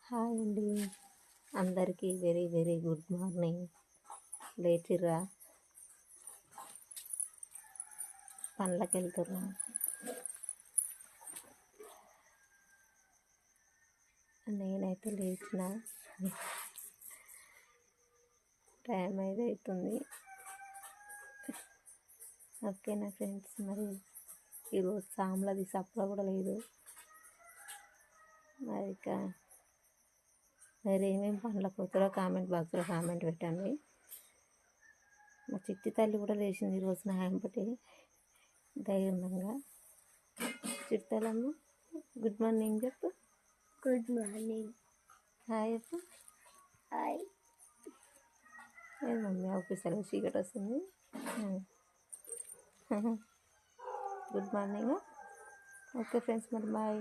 Hi అండి, అందరికీ very very good morning. లేచిర్రా? పనులకు వెళ్తుర్రా? నేనైతే లేచిన టైం అవుతుంది. ఓకేనా ఫ్రెండ్స్, మరి ఈరోజు సాములది సప్ల కూడా లేదు. మరి ఇక మీరు ఏమేమి పనులకు పోతారో కామెంట్ బాక్స్లో కామెంట్ పెట్టండి. మా చిట్టి తల్లి కూడా లేచింది ఈరోజు నా వెంబటి ధైర్యంగా. చిట్టలమ్మ గుడ్ మార్నింగ్ చెప్పు. Good morning. హాయ్ చెప్పు. హాయ్. ఏ మమ్మీ ఆఫీసర్లో చీకటి వస్తుంది. Good morning. ఓకే ఫ్రెండ్స్, మరి బాయ్.